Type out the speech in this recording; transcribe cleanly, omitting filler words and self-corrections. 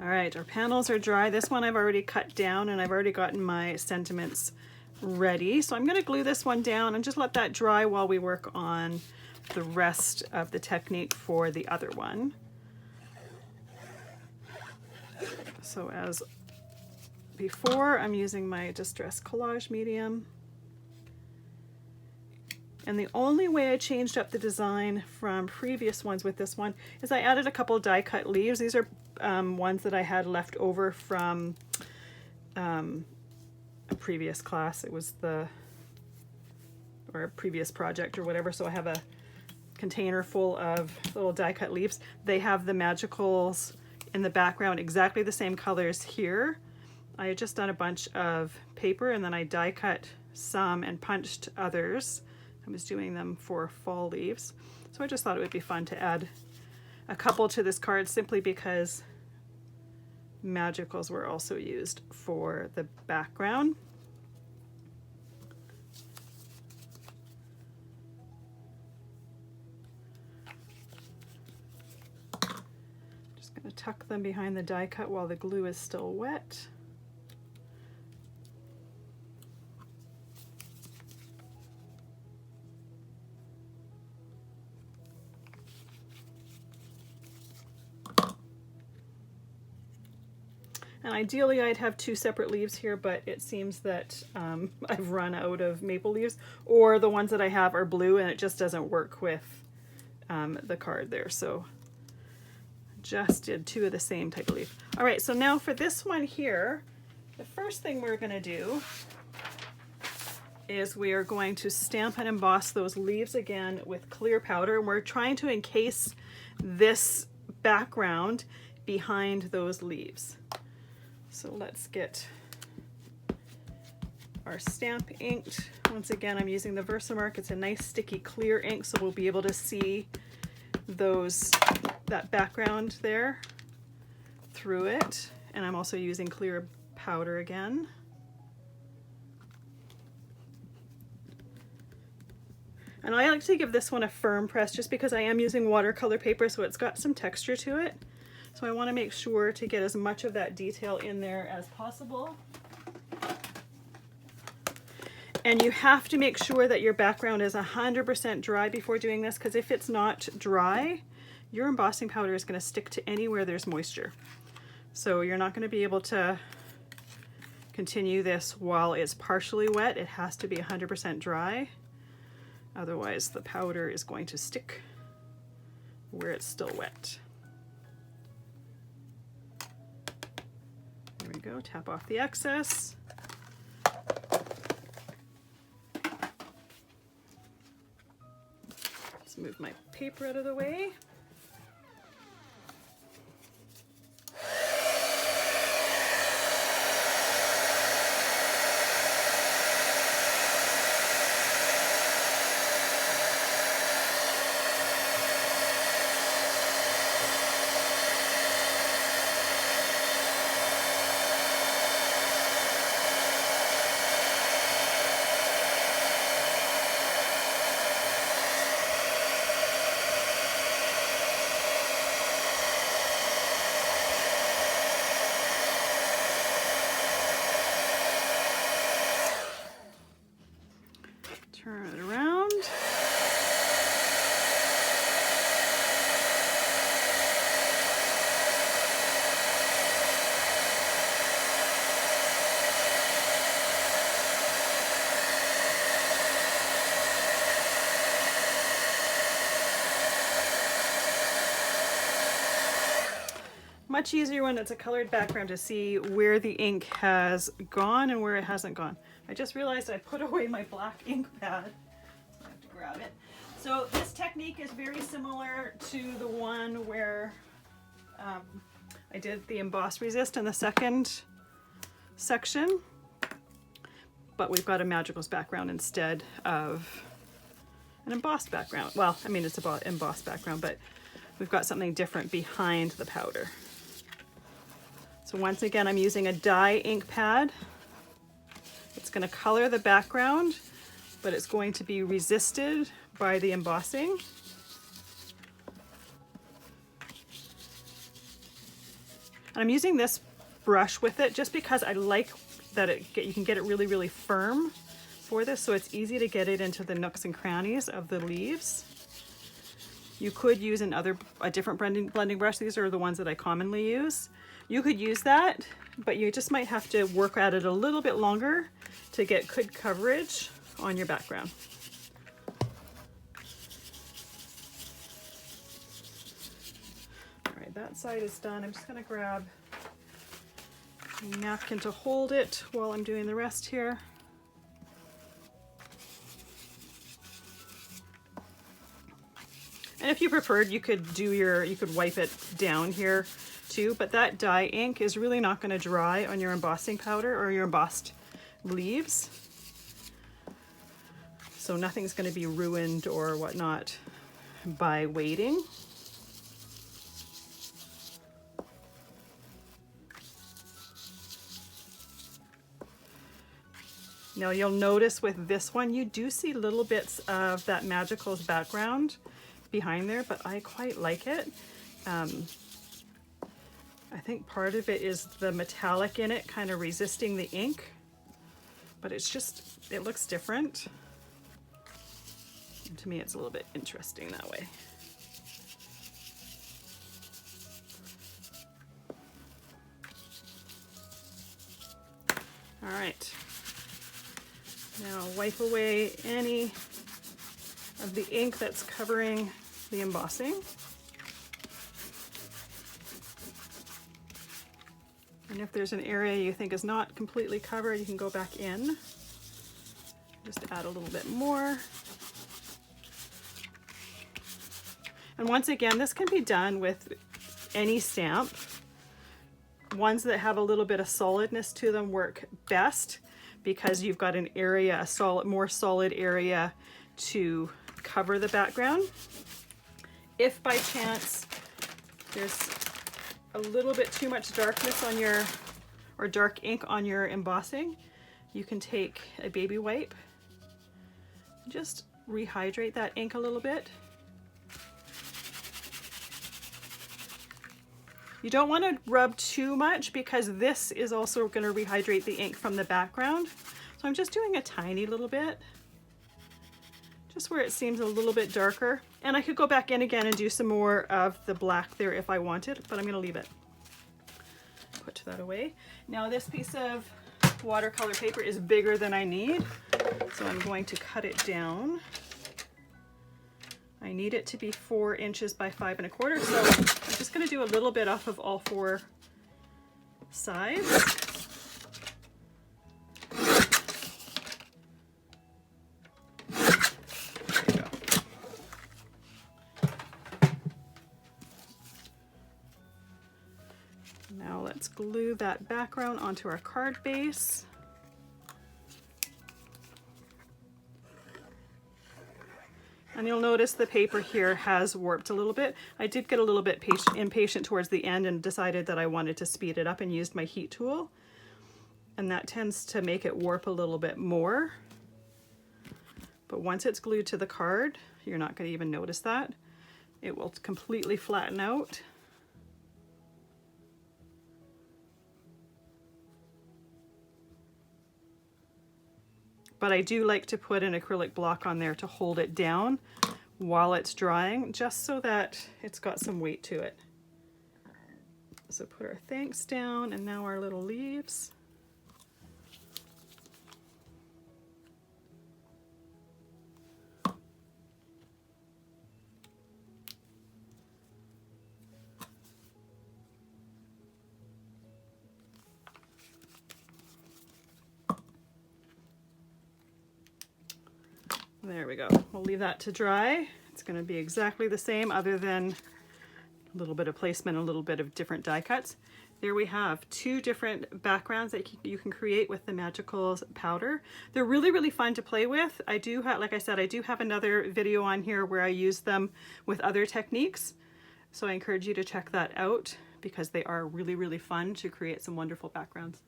All right, our panels are dry. This one I've already cut down and I've already gotten my sentiments ready. So I'm going to glue this one down and just let that dry while we work on the rest of the technique for the other one. So as before, I'm using my Distress Collage medium. And the only way I changed up the design from previous ones with this one is I added a couple die cut leaves. These are ones that I had left over from a previous class. It was or a previous project or whatever. So I have a container full of little die cut leaves. They have the magicals in the background, exactly the same colors here. I had just done a bunch of paper and then I die cut some and punched others. I was doing them for fall leaves. So I just thought it would be fun to add a couple to this card simply because magicals were also used for the background. Just going to tuck them behind the die cut while the glue is still wet. And ideally I'd have two separate leaves here, but it seems that I've run out of maple leaves, or the ones that I have are blue and it just doesn't work with the card there. So just did two of the same type of leaf. All right, so now for this one here, the first thing we're gonna do is we are going to stamp and emboss those leaves again with clear powder. And we're trying to encase this background behind those leaves. So let's get our stamp inked. Once again, I'm using the Versamark. It's a nice sticky clear ink, so we'll be able to see that background there through it. And I'm also using clear powder again. And I like to give this one a firm press just because I am using watercolor paper, so it's got some texture to it. So I want to make sure to get as much of that detail in there as possible. And you have to make sure that your background is 100% dry before doing this, because if it's not dry, your embossing powder is going to stick to anywhere there's moisture. So you're not going to be able to continue this while it's partially wet. It has to be 100% dry. Otherwise the powder is going to stick where it's still wet. There we go, tap off the excess. Just move my paper out of the way. Turn it around. Much easier when it's a colored background to see where the ink has gone and where it hasn't gone. I just realized I put away my black ink pad, so I have to grab it. So this technique is very similar to the one where I did the emboss resist in the second section, but we've got a magicals background instead of an embossed background. Well, I mean, it's about embossed background, but we've got something different behind the powder. So once again, I'm using a dye ink pad. It's going to color the background, but it's going to be resisted by the embossing. And I'm using this brush with it just because I like that you can get it really, really firm for this, so it's easy to get it into the nooks and crannies of the leaves. You could use a different blending brush. These are the ones that I commonly use. You could use that, but you just might have to work at it a little bit longer to get good coverage on your background. All right, that side is done. I'm just gonna grab a napkin to hold it while I'm doing the rest here. And if you preferred, you could wipe it down here too, but that dye ink is really not going to dry on your embossing powder or your embossed leaves. So nothing's going to be ruined or whatnot by waiting. Now you'll notice with this one, you do see little bits of that Magicals background behind there, but I quite like it. I think part of it is the metallic in it kind of resisting the ink, but it looks different. And to me, it's a little bit interesting that way. All right, now wipe away any of the ink that's covering the embossing. And if there's an area you think is not completely covered, you can go back in, just add a little bit more. And once again, this can be done with any stamp. Ones that have a little bit of solidness to them work best because you've got an area, more solid area to cover the background. If by chance there's a little bit too much darkness on or dark ink on your embossing, you can take a baby wipe, just rehydrate that ink a little bit. You don't want to rub too much because this is also going to rehydrate the ink from the background. So I'm just doing a tiny little bit, just where it seems a little bit darker. And I could go back in again and do some more of the black there if I wanted, but I'm going to leave it. Put that away. Now this piece of watercolor paper is bigger than I need, so I'm going to cut it down. I need it to be 4 inches by 5 1/4, so I'm just going to do a little bit off of all 4 sides. Now let's glue that background onto our card base. And you'll notice the paper here has warped a little bit. I did get a little bit impatient towards the end and decided that I wanted to speed it up and used my heat tool. And that tends to make it warp a little bit more. But once it's glued to the card, you're not going to even notice that. It will completely flatten out. But I do like to put an acrylic block on there to hold it down while it's drying, just so that it's got some weight to it. So put our thanks down, and now our little leaves. There we go. We'll leave that to dry. It's going to be exactly the same other than a little bit of placement, a little bit of different die cuts. There we have 2 different backgrounds that you can create with the Magicals powder. They're really, really fun to play with. I do have, like I said, I do have another video on here where I use them with other techniques. So I encourage you to check that out because they are really, really fun to create some wonderful backgrounds.